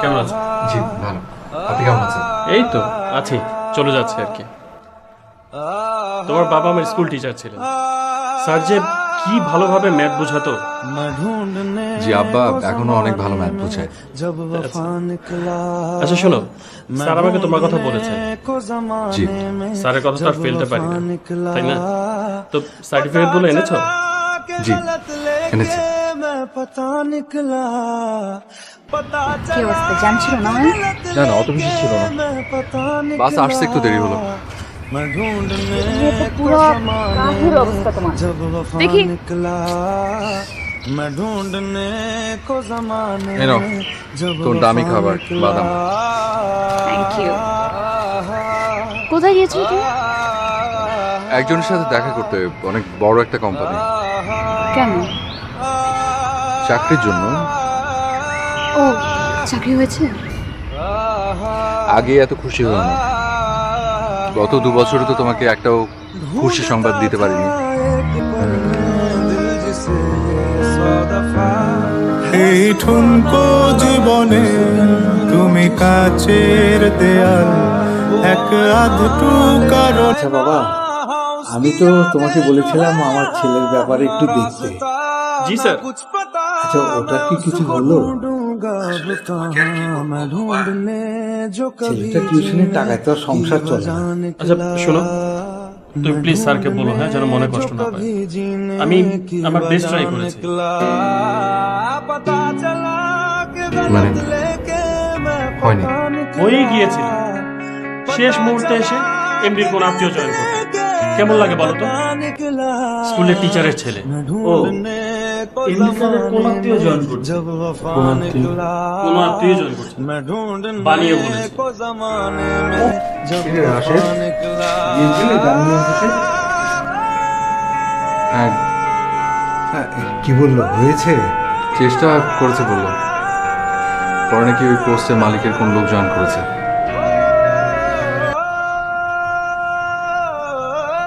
কেমন আছো? জি ভালো। আপনি কেমন আছেন? এই তো আছি, চলে যাচ্ছে আর কি। তোমার বাবা আমার স্কুল টিচার ছিলেন। স্যার যে কি ভালোভাবে ম্যাথ বোঝাতো। জি আব্বা এখনো অনেক ভালো ম্যাথ বোঝায়। আচ্ছা আচ্ছা, শোনো, স্যার আমাকে তোমার কথা বলেছেন। জি স্যারের কথা তো আর ফেলতে পারি না, তাই না? তো সার্টিফিকেট গুলো এনেছো? জি এনেছি। কি অবস্থা, জানছিল না মানে? না না অত বেশি ছিল না, বাস আসতে একটু দেরি হলো। ये तो पूरा काहिर অবস্থা তোমার। দেখি এই নাও তোর দামি খাবার বাদাম। Thank you. কোথায় গিয়েছো তুমি? একজনের সাথে দেখা করতে, অনেক বড় একটা কোম্পানি, কেন? চাকরির জন্য। ও, চাকরি হয়েছে? আগে এত খুশি হলো না, গত 2 বছরে তো তোমাকে একটাও খুশি সংবাদ দিতে পারিনি। এই ঠুনকো জীবনে তুমি কাচের দেয়াল, এক আধটু কারণ। আচ্ছা বাবা, আমি তো তোমাকে বলেছিলাম আমার ছেলের ব্যাপারে একটু দেখতে। জি স্যার। আচ্ছা ওটা কি কিছু হলো? ছেলেটা টিউশনের টাকায় তো আর সংসার চলে না। আচ্ছা শোনো, তুমি প্লিজ স্যারকে বলো, হ্যাঁ, যেন মনে কষ্ট না পায়। আমি আমার বেস্ট ট্রাই করেছি। মানে হয়নি? হয়ে গিয়েছিল, শেষ মুহূর্তে এসে এমডির কোন আত্মীয় জয়েন করবে। কেমন লাগে বলো তো? স্কুলের টিচারের ছেলে। ও এমডি স্যারের কোন আত্মীয় জয়েন করছে? কোন আত্মীয় জয়েন করছে বানিয়ে বলেছে। কিরে রাশেদ, গিয়েছিলে জামিনের অফিসে? হ্যাঁ হ্যাঁ, কি বললো, হয়েছে? চেষ্টা করেছে বললো, পরে নাকি ওই পোস্টের মালিকের কোন লোক জয়েন করেছে।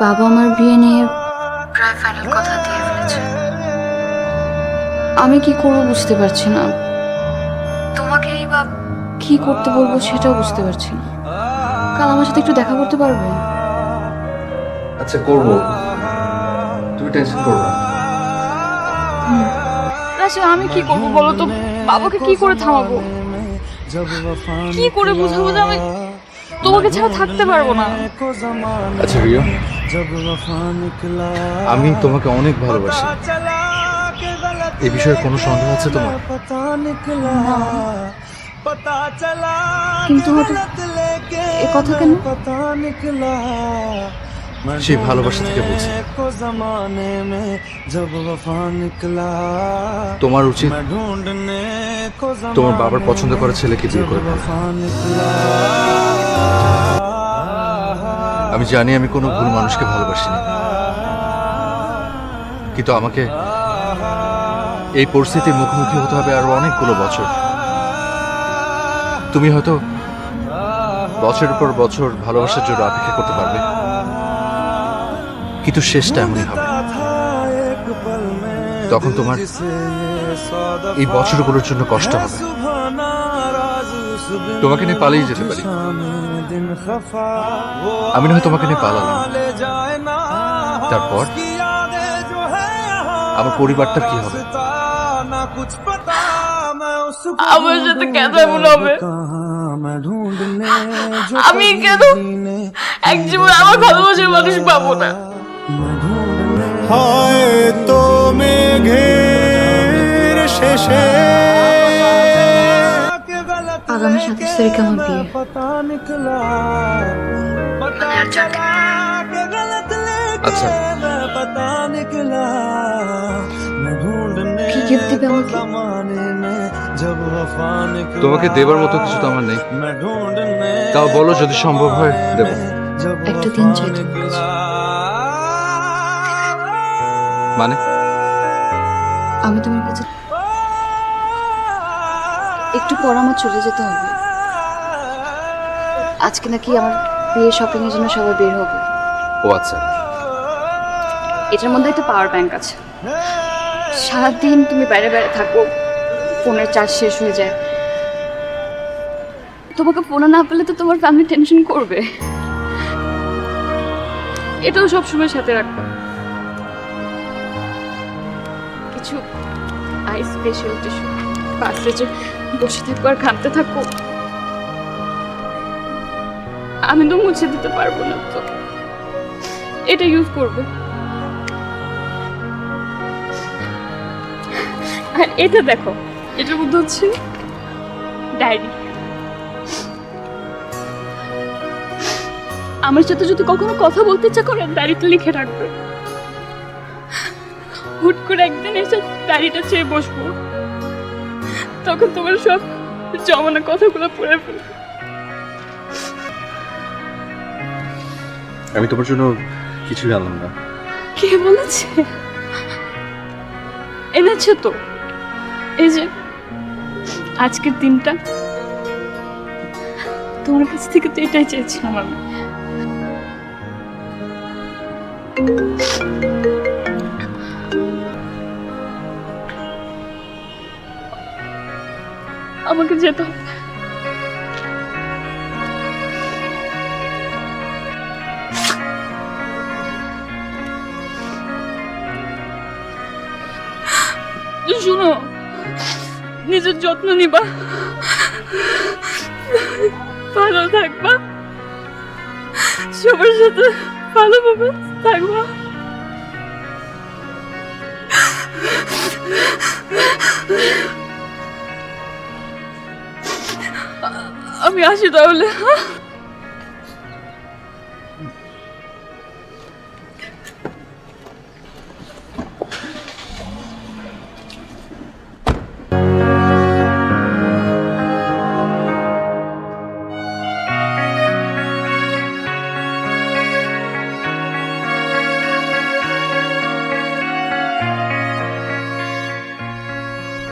বাবা আমার বিয়ে নিয়ে প্রায় ফাইনাল কথা দিয়ে ফেলেছে। আমি কি করবো বুঝতে পারছি না। তোমাকেই বা কি করতে বলবো সেটাও বুঝতে পারছি না। কাল আমার সাথে একটু দেখা করতে পারবে? আচ্ছা করবো, তুমি টেনশন করো না। রাশি, আমি কি করবো বলো তো? বাবাকে কি করে থামাবো? কি করে বুঝাবো যে আমি তোমাকে ছাড়া থাকতে পারবো না? আচ্ছা রিয়া, আমি তোমাকে অনেক ভালোবাসি, এই বিষয়ে কোনো সন্দেহ আছে তোমার? কিন্তু হঠাৎ এ কথা কেন? সেই ভালোবাসা থেকে বলছি, তোমার উচিত তোমার বাবার পছন্দ করা ছেলেকে বিয়ে করে ফেলা। আমি জানি আমি কোনো ভুল মানুষকে ভালোবাসিনি, কিন্তু আমাকে এই পরিস্থিতির মুখোমুখি হতে হবে আরো অনেকগুলো বছর। তুমি হয়তো বছরের পর বছর ভালোবাসার জন্য অপেক্ষা করতে পারবে, কিন্তু শেষটা এমনই হবে। তখন তোমার এই বছরগুলোর জন্য কষ্ট হবে। তোমাকে নিয়ে পালিয়ে যেতে পারি, আমি না হয় তোমাকে নিয়ে পালালাম, তারপর আমার পরিবারটার কি হবে? আমার সাথে কেন এমন হবে? আমি কেন এক জীবন আমার ভালোবাসার মানুষ পাবো না? হয়তো মেঘের শেষে আগামী 27 তারিখে আমার বিয়ে। আচ্ছা কি গিফট দিবে আমাকে? তোমাকে দেবার মতো কিছু তো আমার নেই, তাও বলো যদি সম্ভব হয় দেব। একটা দিন চাই তোমার কাছে। মানে আমি তোমার কাছে একটু পর আমার চলে যেতে হবে। আজকে নাকি আমার বিয়ে শপিং এর জন্য সবাই বের হবে। ও আচ্ছা, এটার মধ্যে একটা পাওয়ার ব্যাংক আছে। সারাদিন তুমি বাইরে বাইরে থাকো, ফোনের চার্জ শেষ হয়ে যায়। তোমাকে ফোনে না পেলে তো তোমার ফ্যামিলি টেনশন করবে। এটাও সবসময় সাথে রাখবো। কিছু আইস স্পেশাল টিস্যু, পাশে যে বসে থাকবো আর ঘামতে থাকবো, আমি তো মুছে দিতে পারবো না, তো এটা ইউজ করবে। আর এটা দেখো, এটার মধ্যে হচ্ছে ডায়েরি। আমার সাথে যদি কখনো কথা বলতে ইচ্ছা করে ডায়েরিতে লিখে রাখবে। হুট করে একদিন এসে ডায়েরিটা চেয়ে বসবো, তখন তোমার সব জমানো কথাগুলো পড়ে ফেলবে। আমি তোমার জন্য কিছু জানলাম না। কে বলেছে? এনেছে তো, এই যে আজকের দিনটা তোমার কাছ থেকে তো এটাই চেয়েছিলাম আমি। আমাকে যেতে হবে। শুনো, নিজের যত্ন নিবা, ভালো থাকবা, সবার সাথে ভালোভাবে থাকবা। আমি আসি তাহলে।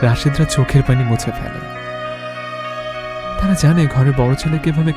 রাশিদরা চোখের পানি মুছে ফেলে। তারা জানে ঘরে বড় ছেলে কিভাবে